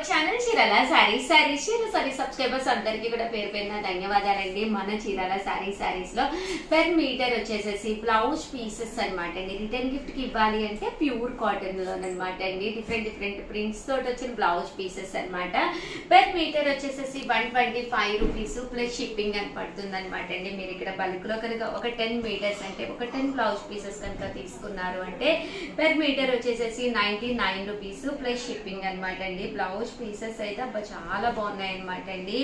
Our channel Chirala saris subscribers అందరికీ కూడా పేరు పేరున ధన్యవాదాలండి. మన చీరాల సారీస్ లో పెర్ మీటర్ వచ్చేసేసి బ్లౌజ్ పీసెస్ అనమాట అండి. రిటర్న్ గిఫ్ట్ కి ఇవ్వాలి అంటే ప్యూర్ కాటన్ లోనమాట అండి. డిఫరెంట్ ప్రింట్స్ తోటి వచ్చిన బ్లౌజ్ పీసెస్ అనమాట. పెర్ మీటర్ వచ్చేసేసి 125 రూపీస్ ప్లస్ షిప్పింగ్ అని పడుతుంది అనమాట అండి. మీరు ఇక్కడ బల్క్ లో కనుక ఒక 10 మీటర్స్ అంటే ఒక 10 బ్లౌజ్ పీసెస్ కనుక తీసుకున్నారు అంటే పెర్ మీటర్ వచ్చేసేసి 99 రూపీస్ ప్లస్ షిప్పింగ్ అనమాట అండి. బ్లౌజ్ పీసెస్ అయితే చాలా బాగున్నాయి అనమాట అండి.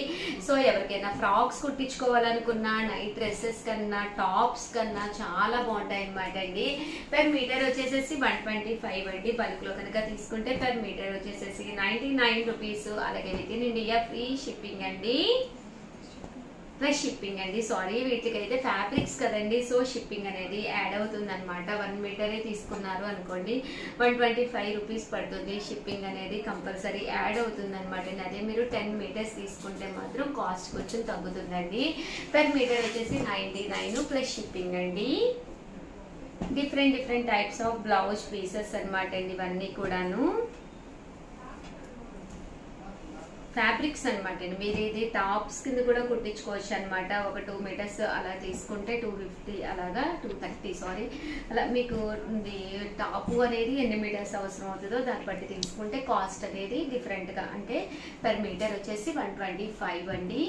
సో ఎవరికైనా ఫ్రాక్స్ కుట్టించుకోవాలనుకున్నా, నైట్ డ్రెస్సెస్ కన్నా, టాప్స్ కన్నా చాలా బాగుంటాయి అనమాట అండి. పెర్ మీటర్ వచ్చేసేసి 125 అండి. బల్క్ లో కనుక తీసుకుంటే పెర్ మీటర్ వచ్చేసేసి 99 రూపీస్. అలాగే with in India free shipping అండి. ప్లస్ షిప్పింగ్ అండి. సారీ, వీటికైతే ఫ్యాబ్రిక్స్ కదండి, సో షిప్పింగ్ అనేది యాడ్ అవుతుంది అనమాట. 1 మీటరే తీసుకున్నారు అనుకోండి 125 రూపీస్ పడుతుంది. షిప్పింగ్ అనేది కంపల్సరీ యాడ్ అవుతుంది అనమాట. అదే మీరు 10 మీటర్స్ తీసుకుంటే మాత్రం కాస్ట్ కొంచెం తగ్గుతుందండి. పెర్ మీటర్ వచ్చేసి 99 ప్లస్ షిప్పింగ్ అండి. Different types of blouse pieces అనమాట అండి. ఇవన్నీ కూడాను ఫ్యాబ్రిక్స్ అనమాట అండి. మీరు ఇది టాప్స్ కింద కూడా కుట్టించుకోవచ్చు అనమాట. ఒక 2 మీటర్స్ అలా తీసుకుంటే 250 అలాగా 230 సారీ అలా మీకు టాప్ అనేది ఎన్ని మీటర్స్ అవసరం అవుతుందో దాన్ని బట్టి తీసుకుంటే కాస్ట్ అనేది డిఫరెంట్ గా అంటే పర్ మీటర్ వచ్చేసి 125 అండి.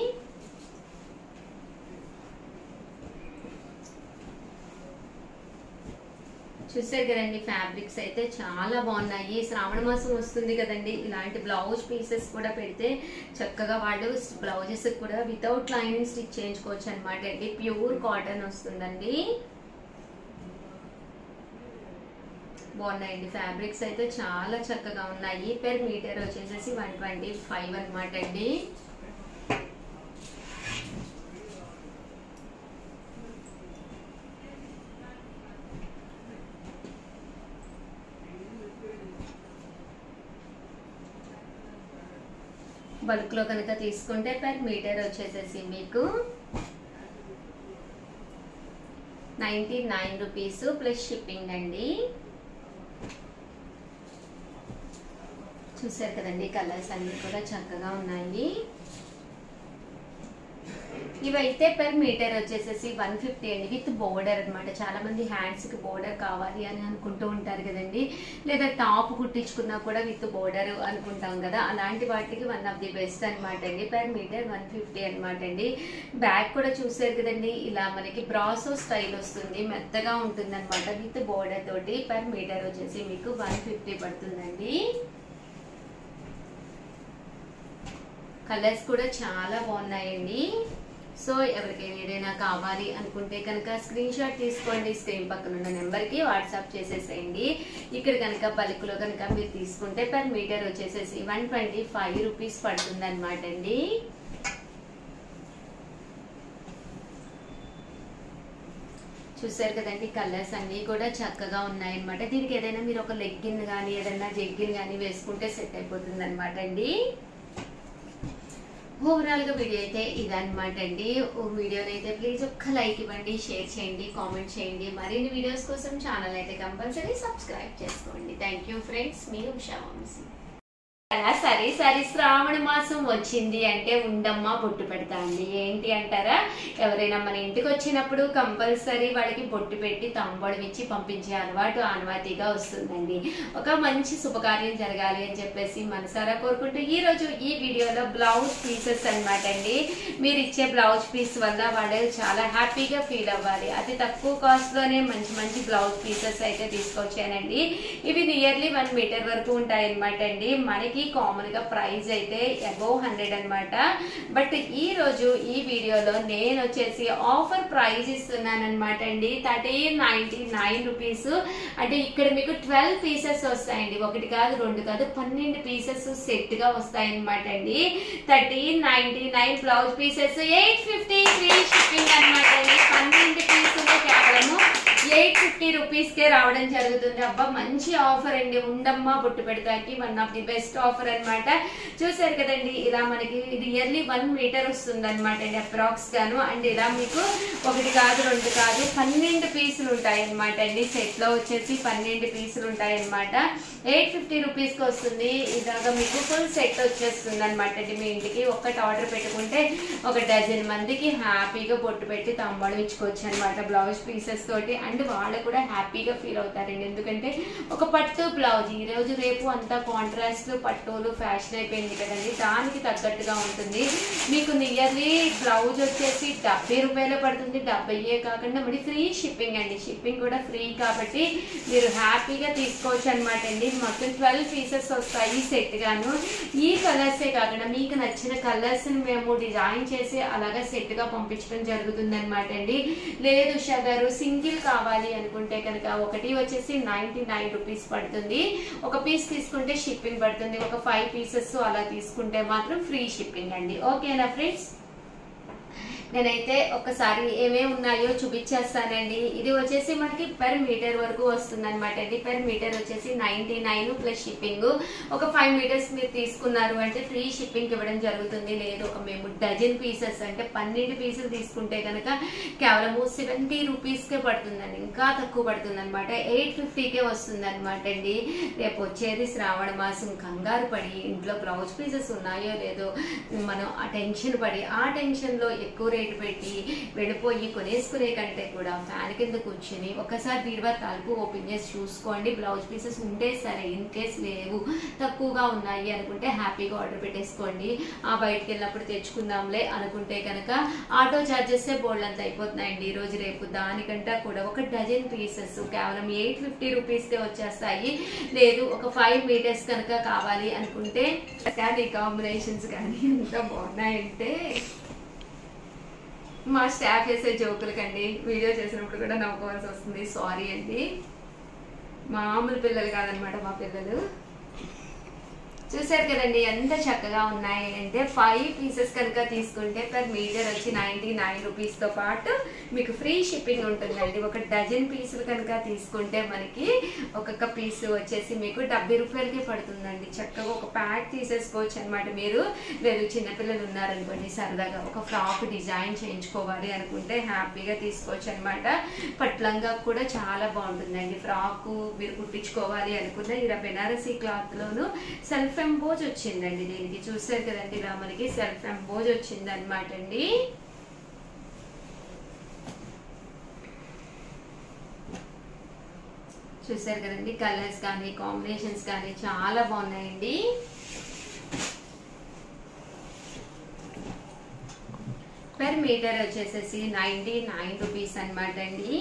చూసారు కదండి, ఫ్యాబ్రిక్స్ అయితే చాలా బాగున్నాయి. శ్రావణ మాసం వస్తుంది కదండి, ఇలాంటి బ్లౌజ్ పీసెస్ కూడా పెడితే చక్కగా వాళ్ళు బ్లౌజెస్ కూడా వితౌట్ లైనింగ్ స్టిచ్ చేయించుకోవచ్చు అనమాట అండి. ప్యూర్ కాటన్ వస్తుందండి. బాగున్నాయండి, ఫ్యాబ్రిక్స్ అయితే చాలా చక్కగా ఉన్నాయి. పెర్ మీటర్ వచ్చేసేసి 125 అనమాట అండి. బల్క్ లో కనుక తీసుకుంటే పర్ మీటర్ వచ్చేసేసి మీకు 99 రూపీస్ ప్లస్ షిప్పింగ్ అండి. చూసారు కదండి, కలర్స్ అన్ని కూడా చక్కగా ఉన్నాయి. ఇవైతే పర్ మీటర్ వచ్చేసేసి 150 అండి విత్ బోర్డర్ అనమాట. చాలా మంది హ్యాండ్స్ కి బోర్డర్ కావాలి అని అనుకుంటూ ఉంటారు కదండి, లేదా టాప్ కుట్టించుకున్నా కూడా విత్ బోర్డర్ అనుకుంటాం కదా, అలాంటి వాటికి వన్ ఆఫ్ ది బెస్ట్ అనమాట అండి. పర్ మీటర్ 150 అనమాట అండి. బ్యాక్ కూడా చూసారు కదండి, ఇలా మనకి బ్రాసో స్టైల్ వస్తుంది, మెత్తగా ఉంటుంది అనమాట విత్ బోర్డర్ తోటి. పర్ మీటర్ వచ్చేసి మీకు 150 పడుతుందండి. కలర్స్ కూడా చాలా బాగున్నాయండి. సో ఎవరికైనా ఏదైనా కావాలి అనుకుంటే కనుక స్క్రీన్ షాట్ తీసుకోండి, స్క్రీన్ పక్కన ఉన్న నెంబర్కి వాట్సాప్ చేసేసేయండి. ఇక్కడ కనుక బల్క్ లో కనుక మీరు తీసుకుంటే పర్ మీటర్ వచ్చేసేసి 125 రూపీస్ పడుతుంది అనమాట అండి. చూసారు కదండి, కలర్స్ అన్ని కూడా చక్కగా ఉన్నాయన్నమాట. దీనికి ఏదైనా మీరు ఒక లెగ్గిన్ కానీ ఏదైనా జెగ్గిన్ కానీ వేసుకుంటే సెట్ అయిపోతుంది అనమాట అండి. ఓవరాల్ గా వీడియో అయితే ఇదనమాట అండి. వీడియోని అయితే ప్లీజ్ ఒక్క లైక్ ఇవ్వండి, షేర్ చేయండి, కామెంట్ చేయండి. మరిన్ని వీడియోస్ కోసం ఛానల్ అయితే కంపల్సరీ సబ్స్క్రైబ్ చేసుకోండి. థ్యాంక్ యూ ఫ్రెండ్స్, మీ ఉషా వంశీ. సరే శ్రావణ మాసం వచ్చింది అంటే ఉండమ్మా బొట్టు పెడతా అండి. ఏంటి అంటారా, ఎవరైనా మన ఇంటికి వచ్చినప్పుడు కంపల్సరీ వాళ్ళకి బొట్టు పెట్టి తాంబూలం ఇచ్చి పంపించే అలవాటు ఆనవాతీగా వస్తుందండి. ఒక మంచి శుభకార్యం జరగాలి అని చెప్పేసి మనసారా కోరుకుంటూ ఈ రోజు ఈ వీడియోలో బ్లౌజ్ పీసెస్ అనమాట అండి. మీరు ఇచ్చే బ్లౌజ్ పీస్ వల్ల వాళ్ళు చాలా హ్యాపీగా ఫీల్ అవ్వాలి. అతి తక్కువ కాస్ట్ లోనే మంచి బ్లౌజ్ పీసెస్ అయితే తీసుకొచ్చానండి. ఇవి నియర్లీ 1 మీటర్ వరకు ఉంటాయి అనమాట అండి. మనకి కామన్ గా ప్రైస్ అయితే అబౌవ్ 100 అనమాట. బట్ ఈ రోజు ఈ వీడియోలో నేను వచ్చేసి ఆఫర్ ప్రైస్ ఇస్తున్నాను అనమాట అండి. 1399 రూపీస్. అంటే ఇక్కడ మీకు 12 పీసెస్ వస్తాయండి. 1 కాదు 2 కాదు 12 పీసెస్ సెట్ గా వస్తాయి అనమాట అండి. 1399 బ్లౌజ్ పీసెస్ 850 ఫ్రీ షిప్పింగ్ అనమాట అండి. 12 పీసులు కేవలము 850 రూపీస్ కే రావడం జరుగుతుంది. అబ్బా మంచి ఆఫర్ అండి. ఉండమ్మ బొట్టు పెడతాకి one of the best offer అన్నమాట. చూసారు కదండి, ఇలా మనకి ఇది ఇయర్లీ 1 మీటర్ వస్తుంది అనమాట అండి అప్రాక్స్ గాను. అండ్ ఇలా మీకు 1 కాదు 2 కాదు 12 పీసులు ఉంటాయి అనమాట అండి. సెట్ లో వచ్చేసి 12 పీసులు ఉంటాయి అనమాట. 850 రూపీస్ కి వస్తుంది. ఇలాగా మీకు ఫుల్ సెట్ వచ్చేస్తుంది అనమాట అండి. మీ ఇంటికి ఒక్కటి ఆర్డర్ పెట్టుకుంటే 1 డజన్ మందికి హ్యాపీగా బొట్టు పెట్టి తాంబూలం ఇచ్చుకోవచ్చు అనమాట బ్లౌజ్ పీసెస్ తోటి. అండ్ వాళ్ళు కూడా హ్యాపీగా ఫీల్ అవుతారండి. ఎందుకంటే ఒక పట్టు బ్లౌజ్ ఈ రోజు రేపు అంతా కాంట్రాస్ట్ పట్టులు ఫ్యాషన్ అయిపోయింది కదండి, దానికి తగ్గట్టుగా ఉంటుంది. మీకు నియర్లీ బ్లౌజ్ వచ్చేసి 70 రూపాయలు పడుతుంది. 70 కాకుండా మరి ఫ్రీ షిప్పింగ్ అండి. షిప్పింగ్ కూడా ఫ్రీ కాబట్టి మీరు హ్యాపీగా తీసుకోవచ్చు అనమాట అండి. మొత్తం 12 పీసెస్ వస్తాయి సెట్ గాను. ఈ కలర్సే కాకుండా మీకు నచ్చిన కలర్స్ ని మేము డిజైన్ చేసి అలాగా సెట్ గా పంపించడం జరుగుతుంది అనమాట అండి. లేదు ఉషా గారు సింగిల్ కావాలి అనుకుంటే కనుక ఒకటి వచ్చేసి 99 రూపీస్ పడుతుంది. ఒక పీస్ తీసుకుంటే షిప్పింగ్ పడుతుంది. ఒక 5 పీసెస్ అలా తీసుకుంటే మాత్రం ఫ్రీ షిప్పింగ్ అండి. ఓకేనా ఫ్రెండ్స్? నేనైతే ఒకసారి ఏమేమి ఉన్నాయో చూపించేస్తానండి. ఇది వచ్చేసి మనకి పర్ మీటర్ వరకు వస్తుంది అనమాట అండి. పర్ మీటర్ వచ్చేసి 99 ప్లస్ షిప్పింగ్. ఒక 5 మీటర్స్ మీరు తీసుకున్నారు అంటే ఫ్రీ షిప్పింగ్ ఇవ్వడం జరుగుతుంది. లేదు ఒక మేము డజన్ పీసెస్ అంటే 12 పీసులు తీసుకుంటే కనుక కేవలం 70 రూపీస్కే పడుతుందండి. ఇంకా తక్కువ పడుతుంది అనమాట. 850కే వస్తుంది అనమాట అండి. రేపు వచ్చేది శ్రావణ మాసం. కంగారు పడి ఇంట్లో బ్లౌజ్ పీసెస్ ఉన్నాయో లేదో మనం ఆ టెన్షన్ పడి ఆ టెన్షన్ లో ఎక్కువ రేటు పెట్టి వెళ్ళిపోయి కొనేసుకునే కంటే కూడా ఫ్యాన్ కింద కూర్చొని ఒకసారి బీరువా తలుపు ఓపెన్ చేసి చూసుకోండి. బ్లౌజ్ పీసెస్ ఉంటే సరే, ఇన్ కేస్ లేవు తక్కువగా ఉన్నాయి అనుకుంటే హ్యాపీగా ఆర్డర్ పెట్టేసుకోండి. ఆ బయటకు వెళ్ళినప్పుడు తెచ్చుకుందాంలే అనుకుంటే కనుక ఆటో చార్జెస్ బోల్డ్ అంత అయిపోతున్నాయండి ఈ రోజు రేపు. దానికంటే కూడా ఒక డజన్ పీసెస్ కేవలం 850 రూపీస్కే వచ్చేస్తాయి. లేదు ఒక 5 మీటర్స్ కనుక కావాలి అనుకుంటే కాంబినేషన్స్ కానీ ఎంత బాగున్నాయంటే మా స్టాఫ్ చేసే జోకులకండి వీడియో చేసినప్పుడు కూడా నవ్వుకోవాల్సి వస్తుంది. సారీ అండి. మామూలు పిల్లలు కాదనమాట మా పిల్లలు. చూసారు కదండి ఎంత చక్కగా ఉన్నాయి అంటే 5 పీసెస్ కనుక తీసుకుంటే పర్ మీటర్ వచ్చి 99 రూపీస్తో పాటు మీకు ఫ్రీ షిప్పింగ్ ఉంటుందండి. ఒక డజన్ పీసులు కనుక తీసుకుంటే మనకి ఒక్కొక్క పీసు వచ్చేసి మీకు 70 రూపాయలకే పడుతుందండి. చక్కగా ఒక ప్యాక్ తీసేసుకోవచ్చు అనమాట. మీరు లేదు చిన్నపిల్లలు ఉన్నారనుకోండి సరదాగా ఒక ఫ్రాక్ డిజైన్ చేయించుకోవాలి అనుకుంటే హ్యాపీగా తీసుకోవచ్చు అనమాట. పట్లంగా కూడా చాలా బాగుంటుందండి. ఫ్రాకు మీరు కుట్టించుకోవాలి అనుకున్న ఇలా బెనారసీ క్లాత్లోను సెల్ఫ్ ఎంబోజ్ వచ్చిందండి. దీనికి చూసారు కదండి ఇలా మనకి సెల్ఫ్ ఎంబోజ్ వచ్చింది అనమాట అండి. చూసారు కదండి కలర్స్ కానీ కాంబినేషన్స్ కానీ చాలా బాగున్నాయండి. పర్ మీటర్ వచ్చేసేసి 99 రూపీస్ అనమాట అండి.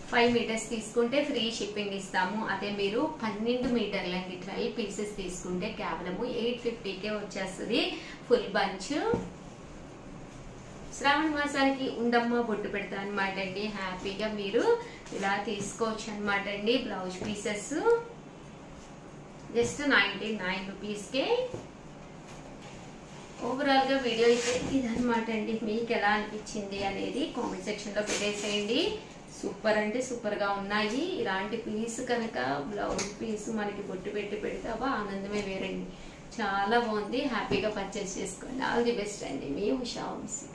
ఫైవ్ మీటర్స్ తీసుకుంటే ఫ్రీ షిప్పింగ్ ఇస్తాము. అదే మీరు 12 మీటర్లకి 12 పీసెస్ తీసుకుంటే కేవలము 850కే వచ్చేస్తుంది ఫుల్ బంచ్. శ్రావణ మాసానికి ఉండమ్మ బొట్టు పెడతా అనమాట అండి. హ్యాపీగా మీరు ఇలా తీసుకోవచ్చు అనమాట అండి. బ్లౌజ్ పీసెస్ జస్ట్ 99 రూపీస్కే. ఓవరాల్ గా వీడియో అయితే ఇదనమాట అండి. మీకు ఎలా అనిపించింది అనేది కామెంట్ సెక్షన్ లో పెట్టేసేయండి. సూపర్ అంటే సూపర్ గా ఉన్నాయి. ఇలాంటి పీస్ కనుక బ్లౌజ్ పీస్ మనకి బొట్టు పెట్టి పెడతావా ఆనందమే వేరండి. చాలా బాగుంది. హ్యాపీగా పర్చేస్ చేసుకోండి. ఆల్ ది బెస్ట్ అండి. మీ ఉషా వంశీ.